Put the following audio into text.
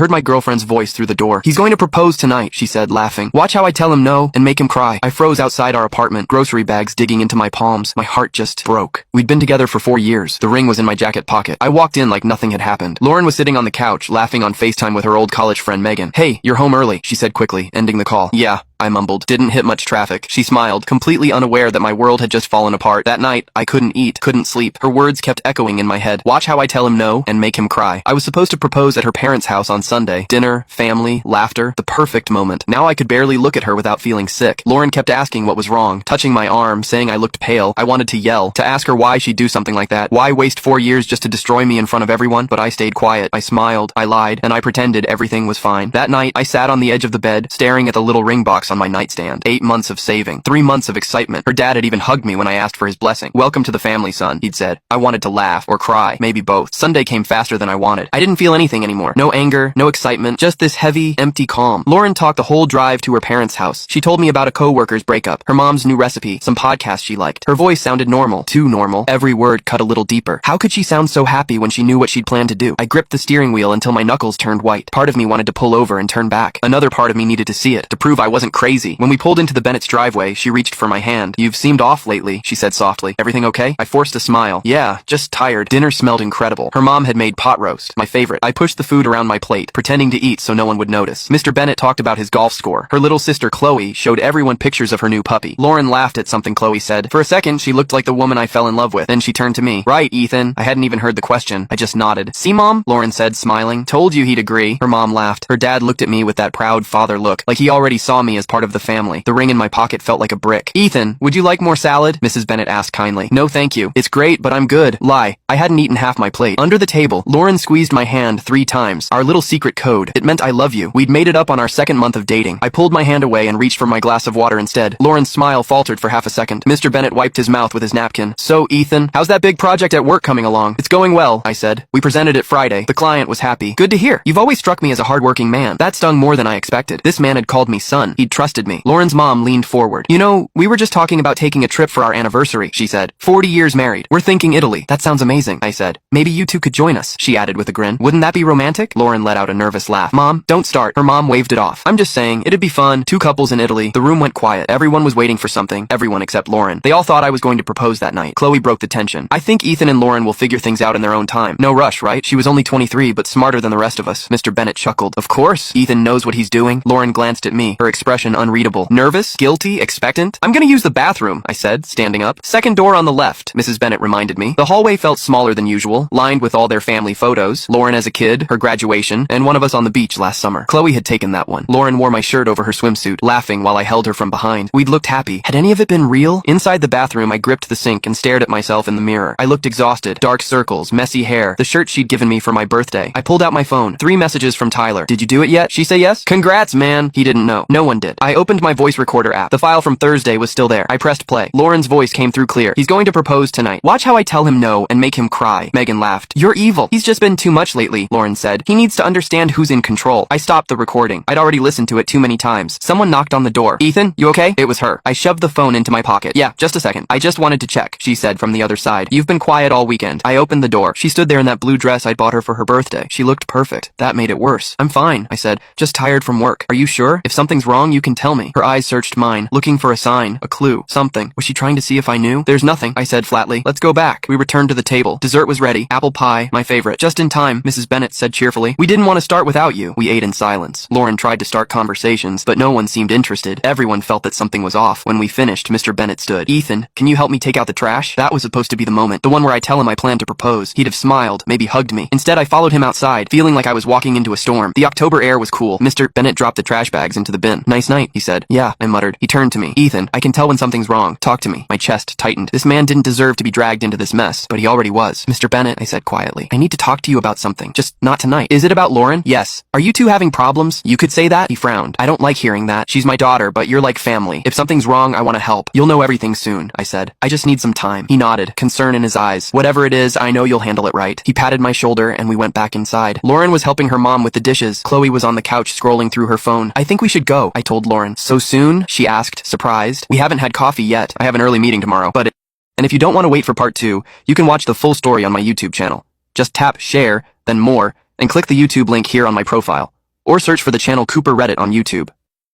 Heard my girlfriend's voice through the door. He's going to propose tonight, she said, laughing. Watch how I tell him no and make him cry. I froze outside our apartment, grocery bags digging into my palms. My heart just broke. We'd been together for 4 years. The ring was in my jacket pocket. I walked in like nothing had happened. Lauren was sitting on the couch, laughing on FaceTime with her old college friend Megan. Hey, you're home early, she said quickly, ending the call. Yeah, I mumbled. Didn't hit much traffic. She smiled, completely unaware that my world had just fallen apart. That night, I couldn't eat, couldn't sleep. Her words kept echoing in my head. Watch how I tell him no and make him cry. I was supposed to propose at her parents' house on Sunday. Dinner, family, laughter, the perfect moment. Now I could barely look at her without feeling sick. Lauren kept asking what was wrong, touching my arm, saying I looked pale. I wanted to yell, to ask her why she'd do something like that. Why waste 4 years just to destroy me in front of everyone? But I stayed quiet. I smiled, I lied, and I pretended everything was fine. That night, I sat on the edge of the bed, staring at the little ring box on my nightstand. 8 months of saving. 3 months of excitement. Her dad had even hugged me when I asked for his blessing. Welcome to the family, son, he'd said. I wanted to laugh or cry, maybe both. Sunday came faster than I wanted. I didn't feel anything anymore. No anger, no excitement, just this heavy, empty calm. Lauren talked the whole drive to her parents' house. She told me about a co-worker's breakup, her mom's new recipe, some podcasts she liked. Her voice sounded normal, too normal. Every word cut a little deeper. How could she sound so happy when she knew what she'd planned to do? I gripped the steering wheel until my knuckles turned white. Part of me wanted to pull over and turn back. Another part of me needed to see it, to prove I wasn't crazy. When we pulled into the Bennett's driveway, she reached for my hand. You've seemed off lately, she said softly. Everything okay? I forced a smile. Yeah, just tired. Dinner smelled incredible. Her mom had made pot roast, my favorite. I pushed the food around my plate, pretending to eat so no one would notice. Mr. Bennett talked about his golf score. Her little sister Chloe showed everyone pictures of her new puppy. Lauren laughed at something Chloe said. For a second, she looked like the woman I fell in love with. Then she turned to me. Right, Ethan. I hadn't even heard the question. I just nodded. See, Mom? Lauren said, smiling. Told you he'd agree. Her mom laughed. Her dad looked at me with that proud father look, like he already saw me as part of the family. The ring in my pocket felt like a brick. Ethan, would you like more salad? Mrs. Bennett asked kindly. No, thank you. It's great, but I'm good. Lie. I hadn't eaten half my plate. Under the table, Lauren squeezed my hand 3 times. Our little secret code. It meant I love you. We'd made it up on our 2nd month of dating. I pulled my hand away and reached for my glass of water instead. Lauren's smile faltered for half a second. Mr. Bennett wiped his mouth with his napkin. So, Ethan, how's that big project at work coming along? It's going well, I said. We presented it Friday. The client was happy. Good to hear. You've always struck me as a hardworking man. That stung more than I expected. This man had called me son. He'd trusted me. Lauren's mom leaned forward. You know, we were just talking about taking a trip for our anniversary, she said. 40 years married. We're thinking Italy. That sounds amazing, I said. Maybe you two could join us, she added with a grin. Wouldn't that be romantic? Lauren let out a nervous laugh. Mom, don't start. Her mom waved it off. I'm just saying, it'd be fun. 2 couples in Italy. The room went quiet. Everyone was waiting for something. Everyone except Lauren. They all thought I was going to propose that night. Chloe broke the tension. I think Ethan and Lauren will figure things out in their own time. No rush, right? She was only 23, but smarter than the rest of us. Mr. Bennett chuckled. Of course. Ethan knows what he's doing. Lauren glanced at me, her expression unreadable. Nervous? Guilty? Expectant? I'm gonna use the bathroom, I said, standing up. 2nd door on the left, Mrs. Bennett reminded me. The hallway felt smaller than usual, lined with all their family photos. Lauren as a kid, her graduation, and one of us on the beach last summer. Chloe had taken that one. Lauren wore my shirt over her swimsuit, laughing while I held her from behind. We'd looked happy. Had any of it been real? Inside the bathroom, I gripped the sink and stared at myself in the mirror. I looked exhausted. Dark circles, messy hair, the shirt she'd given me for my birthday. I pulled out my phone. 3 messages from Tyler. Did you do it yet? She say yes? Congrats, man. He didn't know. No one did. I opened my voice recorder app. The file from Thursday was still there. I pressed play. Lauren's voice came through clear. He's going to propose tonight. Watch how I tell him no and make him cry. Megan laughed. You're evil. He's just been too much lately, Lauren said. He needs to understand who's in control. I stopped the recording. I'd already listened to it too many times. Someone knocked on the door. Ethan, you okay? It was her. I shoved the phone into my pocket. Yeah, just a second. I just wanted to check, she said from the other side. You've been quiet all weekend. I opened the door. She stood there in that blue dress I'd bought her for her birthday. She looked perfect. That made it worse. I'm fine, I said. Just tired from work. Are you sure? If something's wrong, you can tell me. Her eyes searched mine, looking for a sign, a clue, something. Was she trying to see if I knew? There's nothing, I said flatly. Let's go back. We returned to the table. Dessert was ready. Apple pie, my favorite. Just in time, Mrs. Bennett said cheerfully. We didn't want to start without you. We ate in silence. Lauren tried to start conversations, but no one seemed interested. Everyone felt that something was off. When we finished, Mr. Bennett stood. Ethan, can you help me take out the trash? That was supposed to be the moment. The one where I tell him I plan to propose. He'd have smiled, maybe hugged me. Instead, I followed him outside, feeling like I was walking into a storm. The October air was cool. Mr. Bennett dropped the trash bags into the bin. Nice night, he said. Yeah, I muttered. He turned to me. Ethan, I can tell when something's wrong. Talk to me. My chest tightened. This man didn't deserve to be dragged into this mess, but he already was. Mr. Bennett, I said quietly. I need to talk to you about something. Just not tonight. Is it about Lauren? Yes. Are you two having problems? You could say that? He frowned. I don't like hearing that. She's my daughter, but you're like family. If something's wrong, I want to help. You'll know everything soon, I said. I just need some time. He nodded, concern in his eyes. Whatever it is, I know you'll handle it right. He patted my shoulder and we went back inside. Lauren was helping her mom with the dishes. Chloe was on the couch scrolling through her phone. I think we should go, I told Lauren. So soon? She asked, surprised. We haven't had coffee yet. I have an early meeting tomorrow, and if you don't want to wait for part 2, you can watch the full story on my YouTube channel. Just tap share, then more, and click the YouTube link here on my profile. Or search for the channel Cooper Reddit on YouTube.